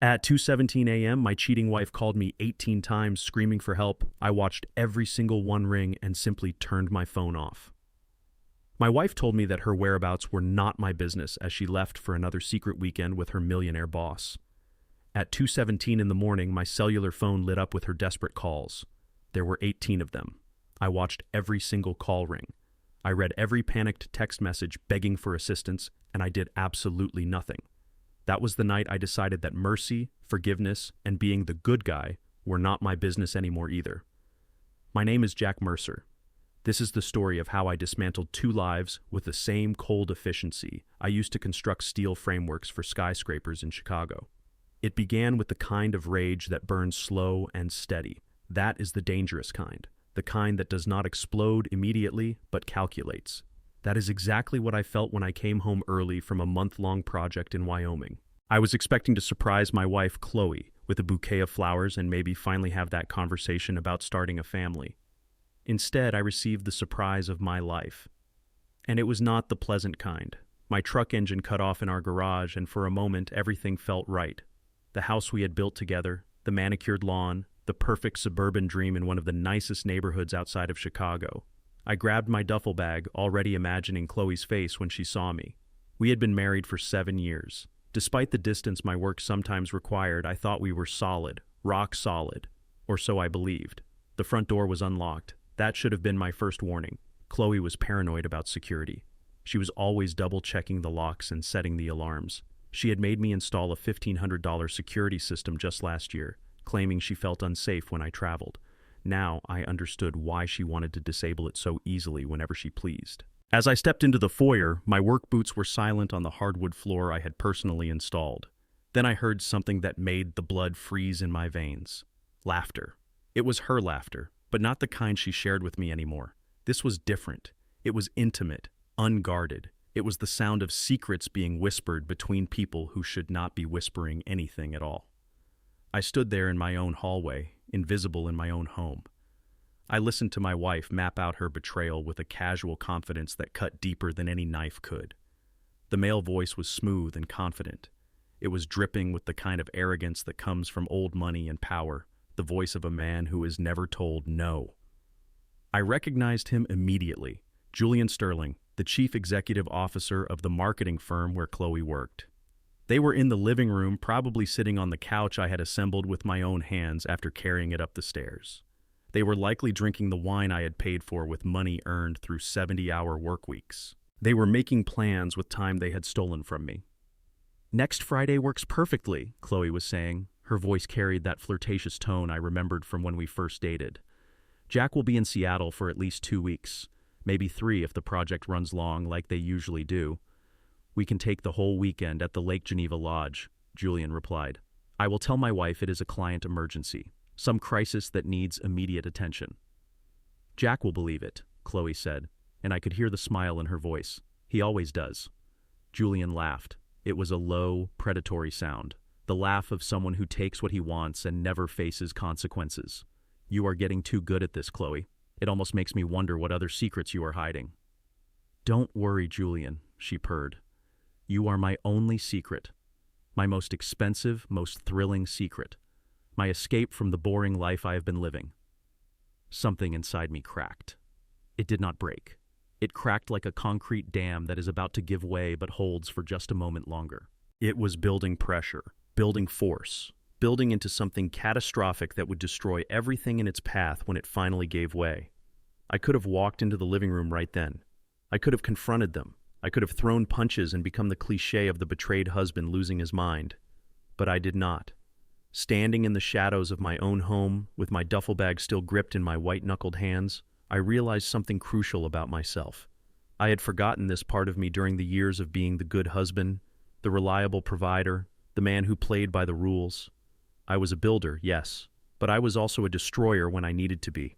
At 2:17 a.m., my cheating wife called me 18 times screaming for help. I watched every single one ring and simply turned my phone off. My wife told me that her whereabouts were not my business as she left for another secret weekend with her millionaire boss. At 2:17 in the morning, my cellular phone lit up with her desperate calls. There were 18 of them. I watched every single call ring. I read every panicked text message begging for assistance, and I did absolutely nothing. That was the night I decided that mercy, forgiveness, and being the good guy were not my business anymore either. My name is Jack Mercer. This is the story of how I dismantled two lives with the same cold efficiency I used to construct steel frameworks for skyscrapers in Chicago. It began with the kind of rage that burns slow and steady. That is the dangerous kind, the kind that does not explode immediately but calculates. That is exactly what I felt when I came home early from a month-long project in Wyoming. I was expecting to surprise my wife, Chloe, with a bouquet of flowers and maybe finally have that conversation about starting a family. Instead, I received the surprise of my life. And it was not the pleasant kind. My truck engine cut off in our garage, and for a moment, everything felt right. The house we had built together, the manicured lawn, the perfect suburban dream in one of the nicest neighborhoods outside of Chicago. I grabbed my duffel bag, already imagining Chloe's face when she saw me. We had been married for 7 years. Despite the distance my work sometimes required, I thought we were solid, rock solid, or so I believed. The front door was unlocked. That should have been my first warning. Chloe was paranoid about security. She was always double-checking the locks and setting the alarms. She had made me install a $1,500 security system just last year, claiming she felt unsafe when I traveled. Now I understood why she wanted to disable it so easily whenever she pleased. As I stepped into the foyer, my work boots were silent on the hardwood floor I had personally installed. Then I heard something that made the blood freeze in my veins. Laughter. It was her laughter, but not the kind she shared with me anymore. This was different. It was intimate, unguarded. It was the sound of secrets being whispered between people who should not be whispering anything at all. I stood there in my own hallway, invisible in my own home. I listened to my wife map out her betrayal with a casual confidence that cut deeper than any knife could. The male voice was smooth and confident. It was dripping with the kind of arrogance that comes from old money and power, the voice of a man who is never told no. I recognized him immediately. Julian Sterling, the chief executive officer of the marketing firm where Chloe worked. They were in the living room, probably sitting on the couch I had assembled with my own hands after carrying it up the stairs. They were likely drinking the wine I had paid for with money earned through 70-hour work weeks. They were making plans with time they had stolen from me. "Next Friday works perfectly," Chloe was saying. Her voice carried that flirtatious tone I remembered from when we first dated. "Jack will be in Seattle for at least 2 weeks, maybe 3 if the project runs long like they usually do. We can take the whole weekend at the Lake Geneva Lodge," Julian replied. "I will tell my wife it is a client emergency, some crisis that needs immediate attention." "Jack will believe it," Chloe said, and I could hear the smile in her voice. "He always does." Julian laughed. It was a low, predatory sound, the laugh of someone who takes what he wants and never faces consequences. "You are getting too good at this, Chloe. It almost makes me wonder what other secrets you are hiding." "Don't worry, Julian," she purred. "You are my only secret, my most expensive, most thrilling secret, my escape from the boring life I have been living." Something inside me cracked. It did not break. It cracked like a concrete dam that is about to give way but holds for just a moment longer. It was building pressure, building force, building into something catastrophic that would destroy everything in its path when it finally gave way. I could have walked into the living room right then. I could have confronted them. I could have thrown punches and become the cliché of the betrayed husband losing his mind. But I did not. Standing in the shadows of my own home, with my duffel bag still gripped in my white-knuckled hands, I realized something crucial about myself. I had forgotten this part of me during the years of being the good husband, the reliable provider, the man who played by the rules. I was a builder, yes, but I was also a destroyer when I needed to be.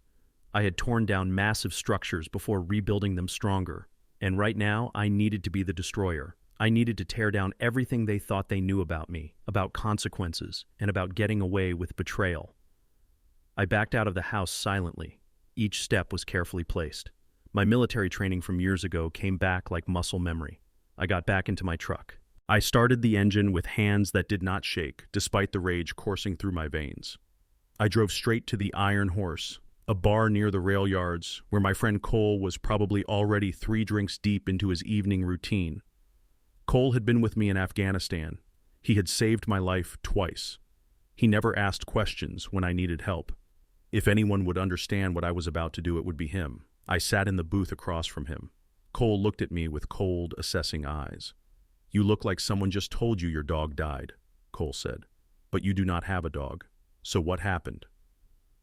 I had torn down massive structures before rebuilding them stronger. And right now, I needed to be the destroyer. I needed to tear down everything they thought they knew about me, about consequences, and about getting away with betrayal. I backed out of the house silently. Each step was carefully placed. My military training from years ago came back like muscle memory. I got back into my truck. I started the engine with hands that did not shake, despite the rage coursing through my veins. I drove straight to the Iron Horse, a bar near the rail yards, where my friend Cole was probably already 3 drinks deep into his evening routine. Cole had been with me in Afghanistan. He had saved my life twice. He never asked questions when I needed help. If anyone would understand what I was about to do, it would be him. I sat in the booth across from him. Cole looked at me with cold, assessing eyes. "You look like someone just told you your dog died," Cole said. "But you do not have a dog. So what happened?"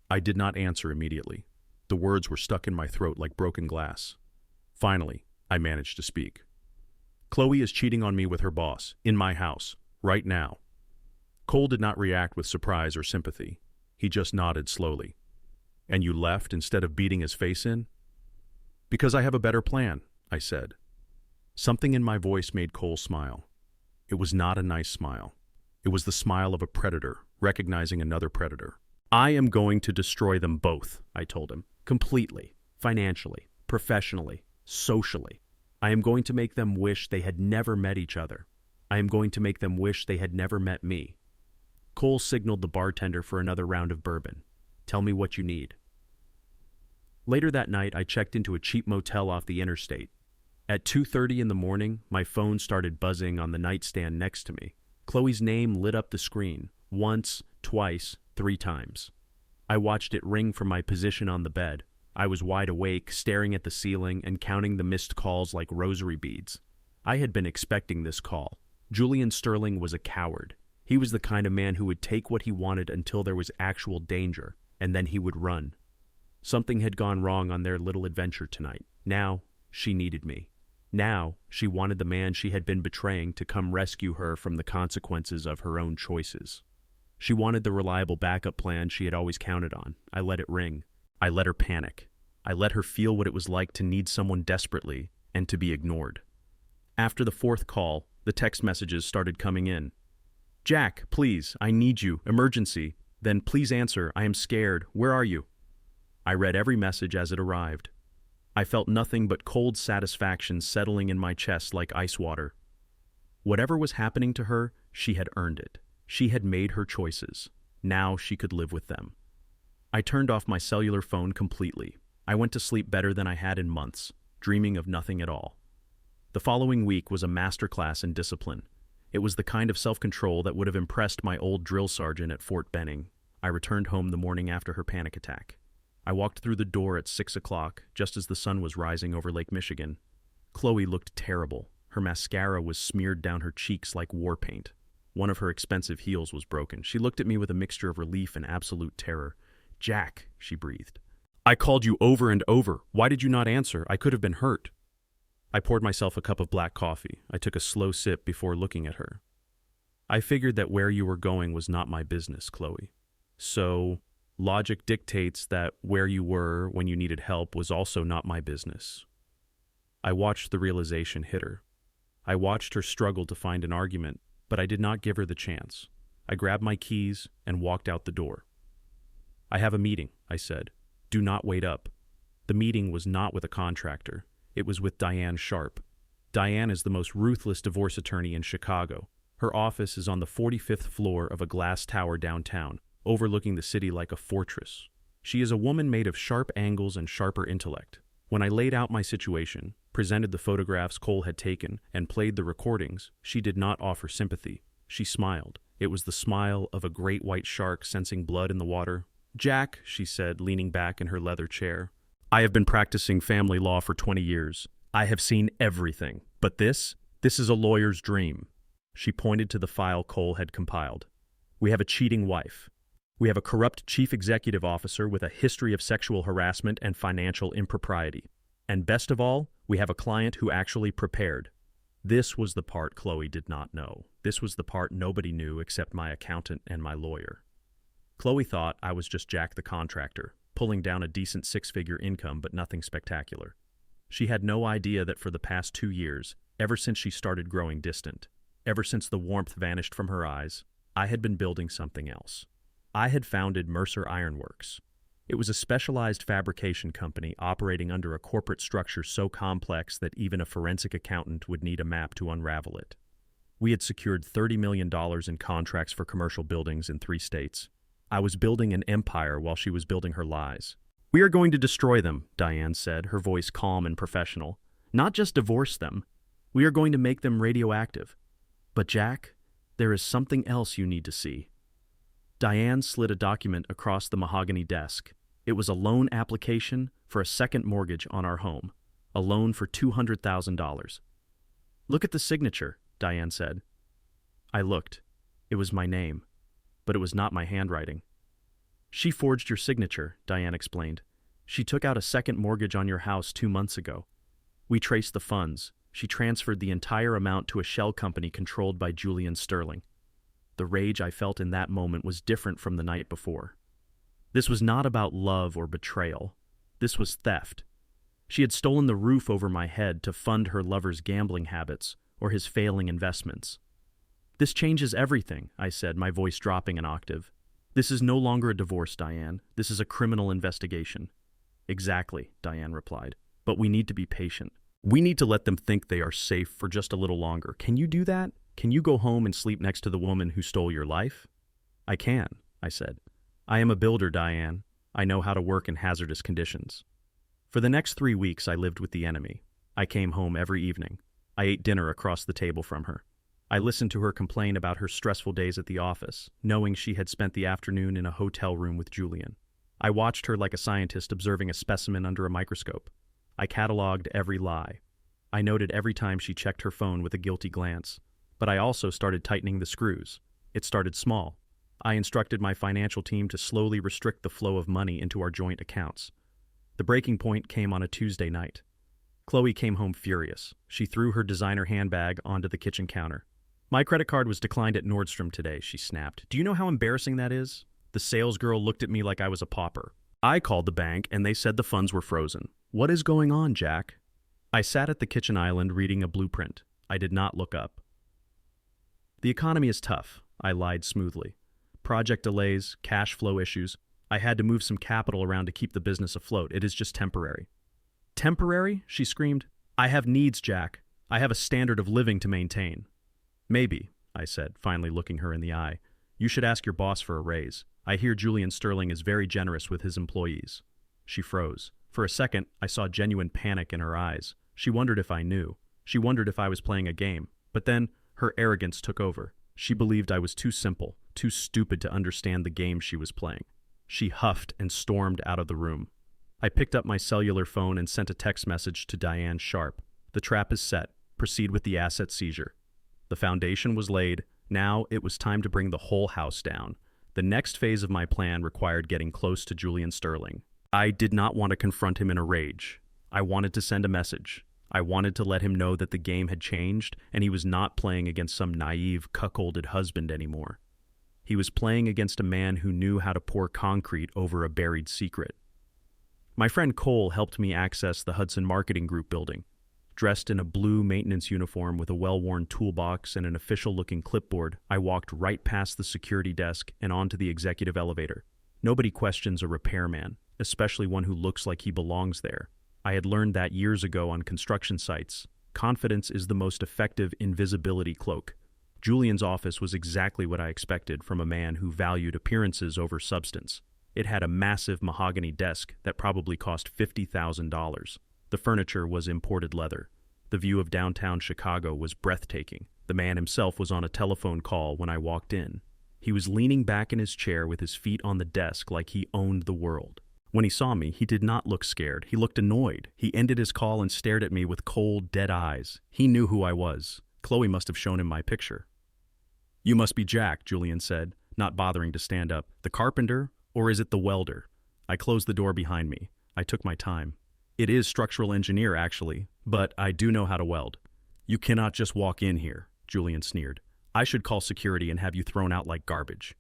I did not answer immediately. The words were stuck in my throat like broken glass. Finally, I managed to speak. "Chloe is cheating on me with her boss, in my house, right now." Cole did not react with surprise or sympathy. He just nodded slowly. "And you left instead of beating his face in?" "Because I have a better plan," I said. Something in my voice made Cole smile. It was not a nice smile. It was the smile of a predator, recognizing another predator. "I am going to destroy them both," I told him. "Completely. Financially, professionally, socially. I am going to make them wish they had never met each other. I am going to make them wish they had never met me." Cole signaled the bartender for another round of bourbon. "Tell me what you need." Later that night, I checked into a cheap motel off the interstate. At 2:30 in the morning, my phone started buzzing on the nightstand next to me. Chloe's name lit up the screen, once, twice, 3 times. I watched it ring from my position on the bed. I was wide awake, staring at the ceiling and counting the missed calls like rosary beads. I had been expecting this call. Julian Sterling was a coward. He was the kind of man who would take what he wanted until there was actual danger, and then he would run. Something had gone wrong on their little adventure tonight. Now, she needed me. Now, she wanted the man she had been betraying to come rescue her from the consequences of her own choices. She wanted the reliable backup plan she had always counted on. I let it ring. I let her panic. I let her feel what it was like to need someone desperately and to be ignored. After the 4th call, the text messages started coming in. "Jack, please, I need you, emergency. Then please answer, I am scared. Where are you?" I read every message as it arrived. I felt nothing but cold satisfaction settling in my chest like ice water. Whatever was happening to her, she had earned it. She had made her choices. Now she could live with them. I turned off my cellular phone completely. I went to sleep better than I had in months, dreaming of nothing at all. The following week was a masterclass in discipline. It was the kind of self-control that would have impressed my old drill sergeant at Fort Benning. I returned home the morning after her panic attack. I walked through the door at 6 o'clock, just as the sun was rising over Lake Michigan. Chloe looked terrible. Her mascara was smeared down her cheeks like war paint. One of her expensive heels was broken. She looked at me with a mixture of relief and absolute terror. "Jack," she breathed. "I called you over and over. Why did you not answer? I could have been hurt." I poured myself a cup of black coffee. I took a slow sip before looking at her. "I figured that where you were going was not my business, Chloe. So, logic dictates that where you were when you needed help was also not my business." I watched the realization hit her. I watched her struggle to find an argument, but I did not give her the chance. I grabbed my keys and walked out the door. "I have a meeting," I said. "Do not wait up." The meeting was not with a contractor. It was with Diane Sharp. Diane is the most ruthless divorce attorney in Chicago. Her office is on the 45th floor of a glass tower downtown, overlooking the city like a fortress. She is a woman made of sharp angles and sharper intellect. When I laid out my situation, presented the photographs Cole had taken, and played the recordings, she did not offer sympathy. She smiled. It was the smile of a great white shark sensing blood in the water. "Jack," she said, leaning back in her leather chair, "I have been practicing family law for 20 years. I have seen everything. But this is a lawyer's dream." She pointed to the file Cole had compiled. "We have a cheating wife. We have a corrupt chief executive officer with a history of sexual harassment and financial impropriety. And best of all, we have a client who actually prepared." This was the part Chloe did not know. This was the part nobody knew except my accountant and my lawyer. Chloe thought I was just Jack the contractor, pulling down a decent 6-figure income but nothing spectacular. She had no idea that for the past 2 years, ever since she started growing distant, ever since the warmth vanished from her eyes, I had been building something else. I had founded Mercer Ironworks. It was a specialized fabrication company operating under a corporate structure so complex that even a forensic accountant would need a map to unravel it. We had secured $30 million in contracts for commercial buildings in 3 states. I was building an empire while she was building her lies. "We are going to destroy them," Diane said, her voice calm and professional. "Not just divorce them. We are going to make them radioactive. But Jack, there is something else you need to see." Diane slid a document across the mahogany desk. It was a loan application for a second mortgage on our home, a loan for $200,000. "Look at the signature," Diane said. I looked. It was my name, but it was not my handwriting. "She forged your signature," Diane explained. "She took out a second mortgage on your house 2 months ago. We traced the funds. She transferred the entire amount to a shell company controlled by Julian Sterling." The rage I felt in that moment was different from the night before. This was not about love or betrayal. This was theft. She had stolen the roof over my head to fund her lover's gambling habits or his failing investments. "This changes everything," I said, my voice dropping an octave. "This is no longer a divorce, Diane. This is a criminal investigation." "Exactly," Diane replied. "But we need to be patient. We need to let them think they are safe for just a little longer. Can you do that? Can you go home and sleep next to the woman who stole your life?" "I can," I said. "I am a builder, Diane. I know how to work in hazardous conditions." For the next 3 weeks, I lived with the enemy. I came home every evening. I ate dinner across the table from her. I listened to her complain about her stressful days at the office, knowing she had spent the afternoon in a hotel room with Julian. I watched her like a scientist observing a specimen under a microscope. I cataloged every lie. I noted every time she checked her phone with a guilty glance. But I also started tightening the screws. It started small. I instructed my financial team to slowly restrict the flow of money into our joint accounts. The breaking point came on a Tuesday night. Chloe came home furious. She threw her designer handbag onto the kitchen counter. "My credit card was declined at Nordstrom today," she snapped. "Do you know how embarrassing that is?" The sales girl looked at me like I was a pauper. "I called the bank and they said the funds were frozen. What is going on, Jack?" I sat at the kitchen island reading a blueprint. I did not look up. "The economy is tough," I lied smoothly. "Project delays, cash flow issues. I had to move some capital around to keep the business afloat. It is just temporary." "Temporary?" she screamed. "I have needs, Jack. I have a standard of living to maintain." "Maybe," I said, finally looking her in the eye. "You should ask your boss for a raise. I hear Julian Sterling is very generous with his employees." She froze. For a second, I saw genuine panic in her eyes. She wondered if I knew. She wondered if I was playing a game. But then, her arrogance took over. She believed I was too simple, too stupid to understand the game she was playing. She huffed and stormed out of the room. I picked up my cellular phone and sent a text message to Diane Sharp. "The trap is set. Proceed with the asset seizure." The foundation was laid. Now it was time to bring the whole house down. The next phase of my plan required getting close to Julian Sterling. I did not want to confront him in a rage. I wanted to send a message. I wanted to let him know that the game had changed and he was not playing against some naive, cuckolded husband anymore. He was playing against a man who knew how to pour concrete over a buried secret. My friend Cole helped me access the Hudson Marketing Group building. Dressed in a blue maintenance uniform with a well-worn toolbox and an official-looking clipboard, I walked right past the security desk and onto the executive elevator. Nobody questions a repairman, especially one who looks like he belongs there. I had learned that years ago on construction sites. Confidence is the most effective invisibility cloak. Julian's office was exactly what I expected from a man who valued appearances over substance. It had a massive mahogany desk that probably cost $50,000. The furniture was imported leather. The view of downtown Chicago was breathtaking. The man himself was on a telephone call when I walked in. He was leaning back in his chair with his feet on the desk like he owned the world. When he saw me, he did not look scared. He looked annoyed. He ended his call and stared at me with cold, dead eyes. He knew who I was. Chloe must have shown him my picture. "You must be Jack," Julian said, not bothering to stand up. "The carpenter, or is it the welder?" I closed the door behind me. I took my time. "It is structural engineer, actually, but I do know how to weld." "You cannot just walk in here," Julian sneered. "I should call security and have you thrown out like garbage."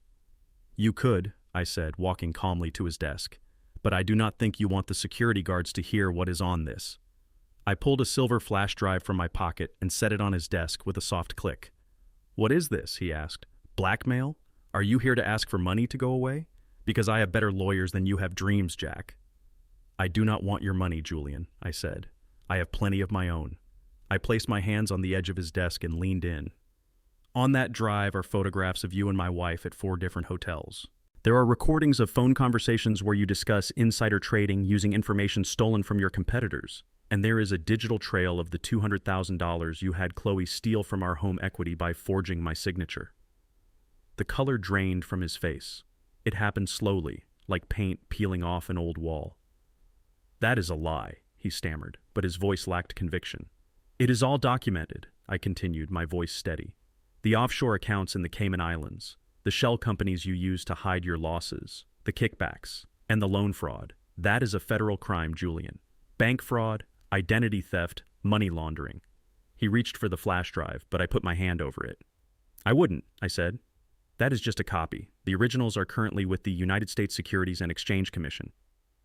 "You could," I said, walking calmly to his desk. "But I do not think you want the security guards to hear what is on this." I pulled a silver flash drive from my pocket and set it on his desk with a soft click. "What is this?" he asked. "Blackmail? Are you here to ask for money to go away? Because I have better lawyers than you have dreams, Jack." "I do not want your money, Julian," I said. "I have plenty of my own." I placed my hands on the edge of his desk and leaned in. On that drive are photographs of you and my wife at 4 different hotels. There are recordings of phone conversations where you discuss insider trading using information stolen from your competitors. And there is a digital trail of the $200,000 you had Chloe steal from our home equity by forging my signature. The color drained from his face. It happened slowly, like paint peeling off an old wall. "That is a lie," he stammered, but his voice lacked conviction. "It is all documented," I continued, my voice steady. "The offshore accounts in the Cayman Islands, the shell companies you used to hide your losses, the kickbacks, and the loan fraud. That is a federal crime, Julian. Bank fraud, identity theft, money laundering." He reached for the flash drive, but I put my hand over it. "I wouldn't," I said. "That is just a copy. The originals are currently with the United States Securities and Exchange Commission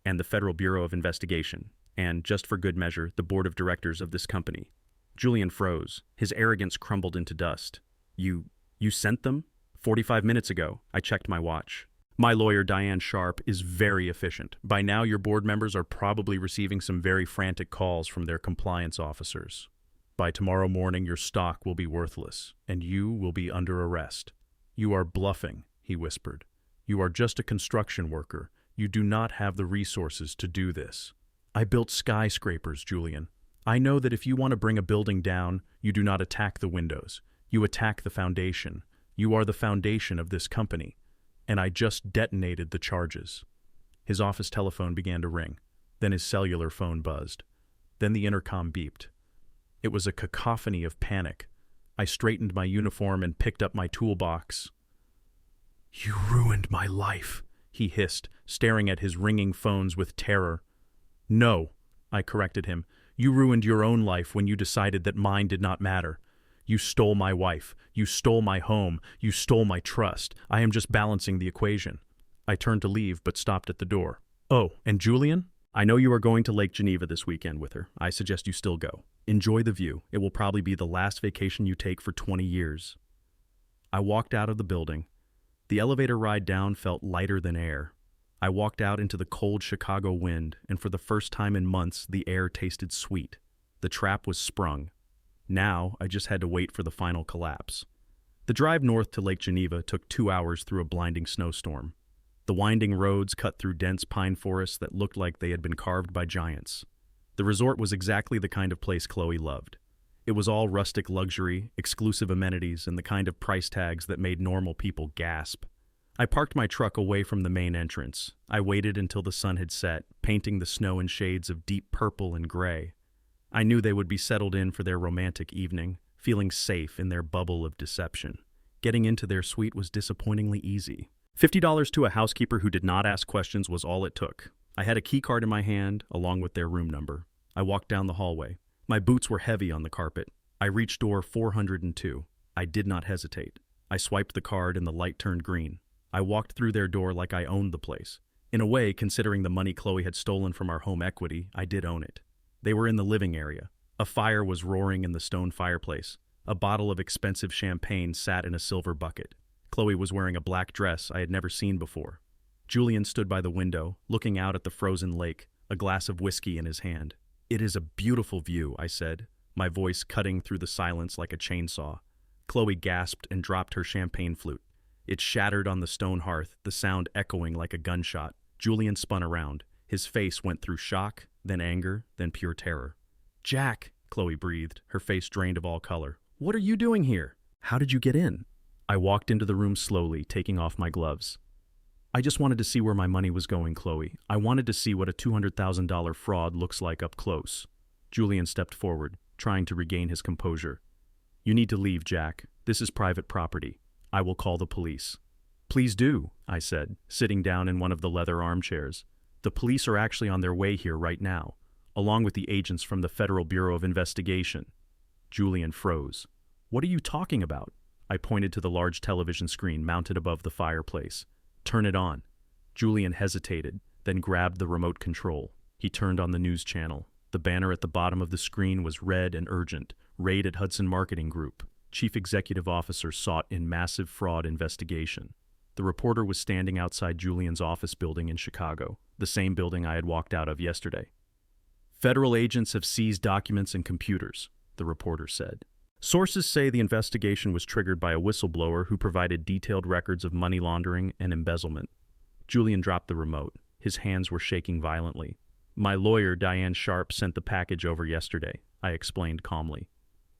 and the Federal Bureau of Investigation, and, just for good measure, the board of directors of this company." Julian froze. His arrogance crumbled into dust. You sent them?" 45 minutes ago." I checked my watch. "My lawyer, Diane Sharp, is very efficient. By now, your board members are probably receiving some very frantic calls from their compliance officers. By tomorrow morning, your stock will be worthless, and you will be under arrest." "You are bluffing," he whispered. "You are just a construction worker. You do not have the resources to do this." "I built skyscrapers, Julian. I know that if you want to bring a building down, you do not attack the windows. You attack the foundation. You are the foundation of this company. And I just detonated the charges." His office telephone began to ring. Then his cellular phone buzzed. Then the intercom beeped. It was a cacophony of panic. I straightened my uniform and picked up my toolbox. "You ruined my life," he hissed, staring at his ringing phones with terror. "No," I corrected him. "You ruined your own life when you decided that mine did not matter. You stole my wife. You stole my home. You stole my trust. I am just balancing the equation." I turned to leave, but stopped at the door. "Oh, and Julian? I know you are going to Lake Geneva this weekend with her. I suggest you still go. Enjoy the view. It will probably be the last vacation you take for 20 years. I walked out of the building. The elevator ride down felt lighter than air. I walked out into the cold Chicago wind, and for the first time in months, the air tasted sweet. The trap was sprung. Now, I just had to wait for the final collapse. The drive north to Lake Geneva took 2 hours through a blinding snowstorm. The winding roads cut through dense pine forests that looked like they had been carved by giants. The resort was exactly the kind of place Chloe loved. It was all rustic luxury, exclusive amenities, and the kind of price tags that made normal people gasp. I parked my truck away from the main entrance. I waited until the sun had set, painting the snow in shades of deep purple and gray. I knew they would be settled in for their romantic evening, feeling safe in their bubble of deception. Getting into their suite was disappointingly easy. $50 to a housekeeper who did not ask questions was all it took. I had a key card in my hand, along with their room number. I walked down the hallway. My boots were heavy on the carpet. I reached door 402. I did not hesitate. I swiped the card and the light turned green. I walked through their door like I owned the place. In a way, considering the money Chloe had stolen from our home equity, I did own it. They were in the living area. A fire was roaring in the stone fireplace. A bottle of expensive champagne sat in a silver bucket. Chloe was wearing a black dress I had never seen before. Julian stood by the window, looking out at the frozen lake, a glass of whiskey in his hand. "It is a beautiful view," I said, my voice cutting through the silence like a chainsaw. Chloe gasped and dropped her champagne flute. It shattered on the stone hearth, the sound echoing like a gunshot. Julian spun around. His face went through shock, then anger, then pure terror. "Jack," Chloe breathed, her face drained of all color. "What are you doing here? How did you get in?" I walked into the room slowly, taking off my gloves. "I just wanted to see where my money was going, Chloe. I wanted to see what a $200,000 fraud looks like up close." Julian stepped forward, trying to regain his composure. "You need to leave, Jack. This is private property. I will call the police." "Please do," I said, sitting down in one of the leather armchairs. "The police are actually on their way here right now, along with the agents from the Federal Bureau of Investigation." Julian froze. "What are you talking about?" I pointed to the large television screen mounted above the fireplace. "Turn it on." Julian hesitated, then grabbed the remote control. He turned on the news channel. The banner at the bottom of the screen was red and urgent. "Raid at Hudson Marketing Group. Chief Executive Officer sought in massive fraud investigation." The reporter was standing outside Julian's office building in Chicago, the same building I had walked out of yesterday. "Federal agents have seized documents and computers," the reporter said. Sources say the investigation was triggered by a whistleblower who provided detailed records of money laundering and embezzlement. Julian dropped the remote. His hands were shaking violently. My lawyer, Diane Sharp, sent the package over yesterday, I explained calmly.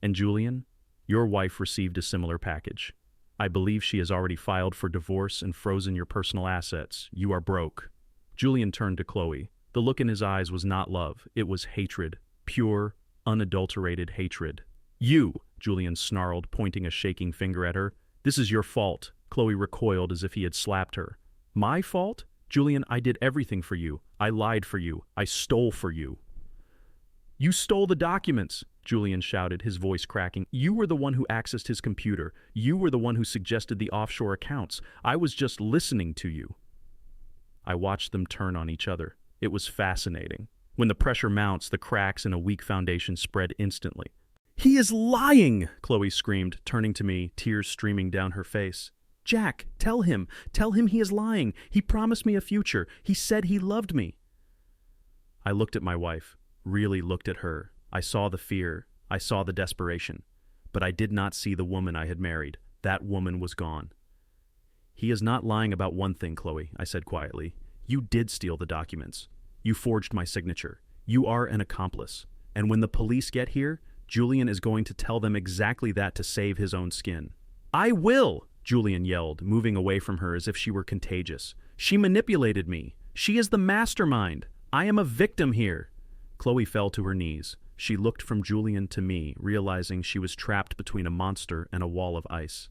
And Julian, your wife received a similar package. I believe she has already filed for divorce and frozen your personal assets. You are broke. Julian turned to Chloe. The look in his eyes was not love. It was hatred. Pure, unadulterated hatred. You, Julian snarled, pointing a shaking finger at her. This is your fault. Chloe recoiled as if he had slapped her. My fault? Julian, I did everything for you. I lied for you. I stole for you. You stole the documents, Julian shouted, his voice cracking. You were the one who accessed his computer. You were the one who suggested the offshore accounts. I was just listening to you. I watched them turn on each other. It was fascinating. When the pressure mounts, the cracks in a weak foundation spread instantly. He is lying, Chloe screamed, turning to me, tears streaming down her face. Jack, tell him he is lying. He promised me a future. He said he loved me. I looked at my wife, really looked at her. I saw the fear. I saw the desperation. But I did not see the woman I had married. That woman was gone. He is not lying about one thing, Chloe, I said quietly. You did steal the documents. You forged my signature. You are an accomplice. And when the police get here, Julian is going to tell them exactly that to save his own skin. I will, Julian yelled, moving away from her as if she were contagious. She manipulated me. She is the mastermind. I am a victim here. Chloe fell to her knees. She looked from Julian to me, realizing she was trapped between a monster and a wall of ice.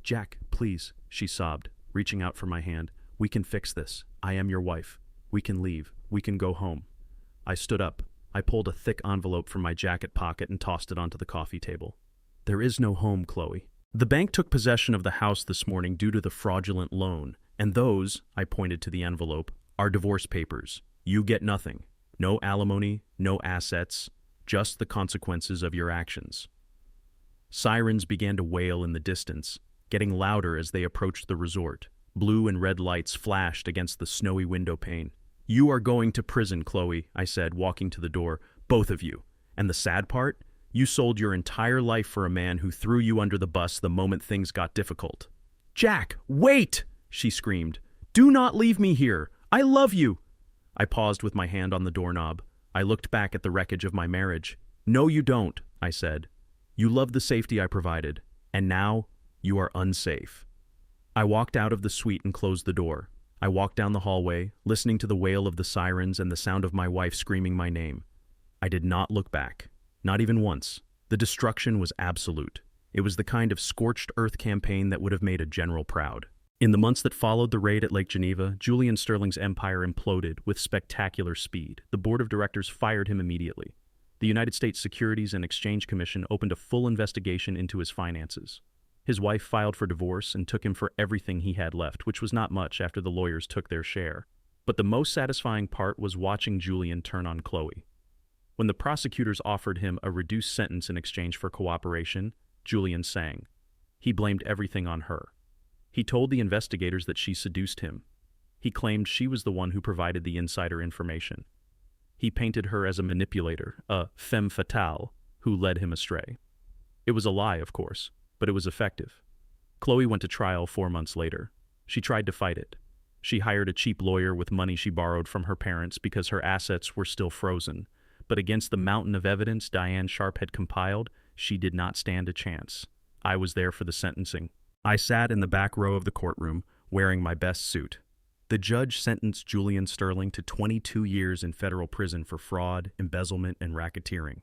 Jack, please, she sobbed, reaching out for my hand. We can fix this. I am your wife. We can leave. We can go home. I stood up. I pulled a thick envelope from my jacket pocket and tossed it onto the coffee table. There is no home, Chloe. The bank took possession of the house this morning due to the fraudulent loan, and those, I pointed to the envelope, are divorce papers. You get nothing. No alimony, no assets, just the consequences of your actions. Sirens began to wail in the distance, getting louder as they approached the resort. Blue and red lights flashed against the snowy window pane. You are going to prison, Chloe, I said, walking to the door. Both of you. And the sad part? You sold your entire life for a man who threw you under the bus the moment things got difficult. Jack, wait! She screamed. Do not leave me here. I love you. I paused with my hand on the doorknob. I looked back at the wreckage of my marriage. No, you don't, I said. You love the safety I provided, and now you are unsafe. I walked out of the suite and closed the door. I walked down the hallway, listening to the wail of the sirens and the sound of my wife screaming my name. I did not look back, not even once. The destruction was absolute. It was the kind of scorched earth campaign that would have made a general proud. In the months that followed the raid at Lake Geneva, Julian Sterling's empire imploded with spectacular speed. The board of directors fired him immediately. The United States Securities and Exchange Commission opened a full investigation into his finances. His wife filed for divorce and took him for everything he had left, which was not much after the lawyers took their share. But the most satisfying part was watching Julian turn on Chloe. When the prosecutors offered him a reduced sentence in exchange for cooperation, Julian sang. He blamed everything on her. He told the investigators that she seduced him. He claimed she was the one who provided the insider information. He painted her as a manipulator, a femme fatale, who led him astray. It was a lie, of course, but it was effective. Chloe went to trial 4 months later. She tried to fight it. She hired a cheap lawyer with money she borrowed from her parents because her assets were still frozen. But against the mountain of evidence Diane Sharp had compiled, she did not stand a chance. I was there for the sentencing. I sat in the back row of the courtroom, wearing my best suit. The judge sentenced Julian Sterling to 22 years in federal prison for fraud, embezzlement, and racketeering.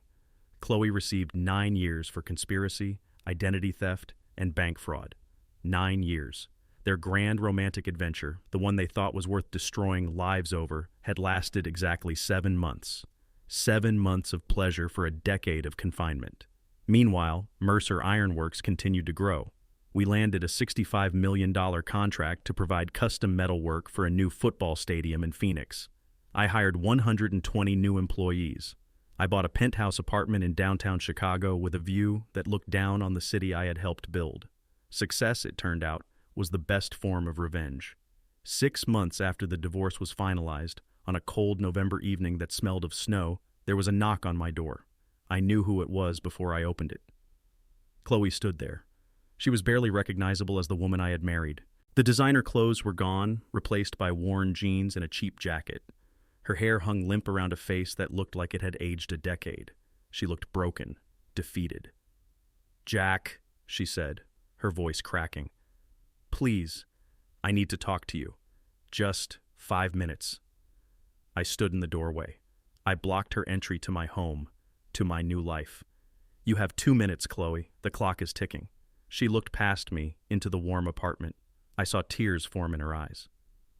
Chloe received 9 years for conspiracy, identity theft, and bank fraud. 9 years. Their grand romantic adventure, the one they thought was worth destroying lives over, had lasted exactly 7 months. 7 months of pleasure for a decade of confinement. Meanwhile, Mercer Ironworks continued to grow. We landed a $65 million contract to provide custom metal work for a new football stadium in Phoenix. I hired 120 new employees. I bought a penthouse apartment in downtown Chicago with a view that looked down on the city I had helped build. Success, it turned out, was the best form of revenge. 6 months after the divorce was finalized, on a cold November evening that smelled of snow, there was a knock on my door. I knew who it was before I opened it. Chloe stood there. She was barely recognizable as the woman I had married. The designer clothes were gone, replaced by worn jeans and a cheap jacket. Her hair hung limp around a face that looked like it had aged a decade. She looked broken, defeated. "Jack," she said, her voice cracking. "Please, I need to talk to you. Just 5 minutes." I stood in the doorway. I blocked her entry to my home, to my new life. "You have 2 minutes, Chloe. The clock is ticking." She looked past me, into the warm apartment. I saw tears form in her eyes.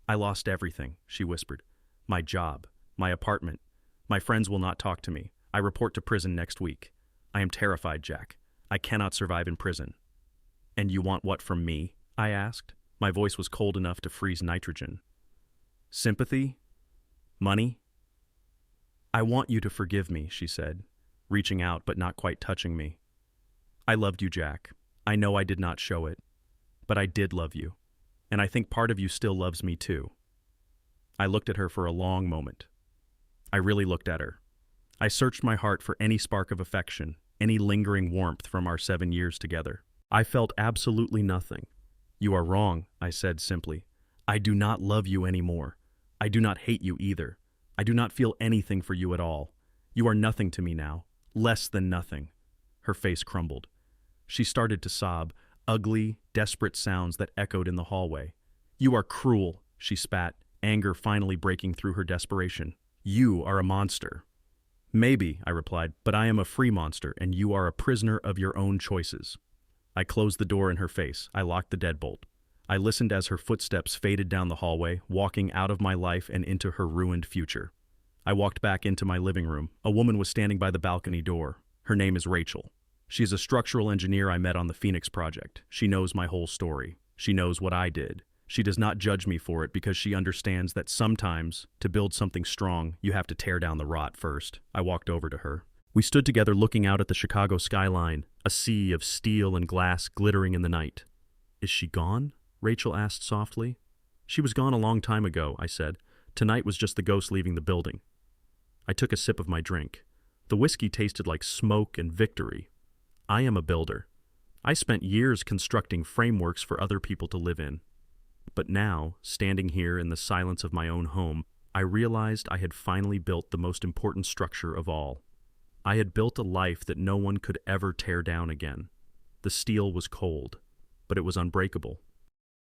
"I lost everything," she whispered. "My job, my apartment. My friends will not talk to me. I report to prison next week. I am terrified, Jack. I cannot survive in prison." "And you want what from me?" I asked. My voice was cold enough to freeze nitrogen. "Sympathy? Money?" "I want you to forgive me," she said, reaching out but not quite touching me. "I loved you, Jack. I know I did not show it, but I did love you, and I think part of you still loves me too." I looked at her for a long moment. I really looked at her. I searched my heart for any spark of affection, any lingering warmth from our 7 years together. I felt absolutely nothing. "You are wrong," I said simply. "I do not love you anymore. I do not hate you either. I do not feel anything for you at all. You are nothing to me now, less than nothing." Her face crumbled. She started to sob, ugly, desperate sounds that echoed in the hallway. "You are cruel," she spat, anger finally breaking through her desperation. "You are a monster." "Maybe," I replied, "but I am a free monster, and you are a prisoner of your own choices." I closed the door in her face. I locked the deadbolt. I listened as her footsteps faded down the hallway, walking out of my life and into her ruined future. I walked back into my living room. A woman was standing by the balcony door. Her name is Rachel. She is a structural engineer I met on the Phoenix project. She knows my whole story. She knows what I did. She does not judge me for it because she understands that sometimes, to build something strong, you have to tear down the rot first. I walked over to her. We stood together looking out at the Chicago skyline, a sea of steel and glass glittering in the night. "Is she gone?" Rachel asked softly. "She was gone a long time ago," I said. "Tonight was just the ghost leaving the building." I took a sip of my drink. The whiskey tasted like smoke and victory. I am a builder. I spent years constructing frameworks for other people to live in. But now, standing here in the silence of my own home, I realized I had finally built the most important structure of all. I had built a life that no one could ever tear down again. The steel was cold, but it was unbreakable.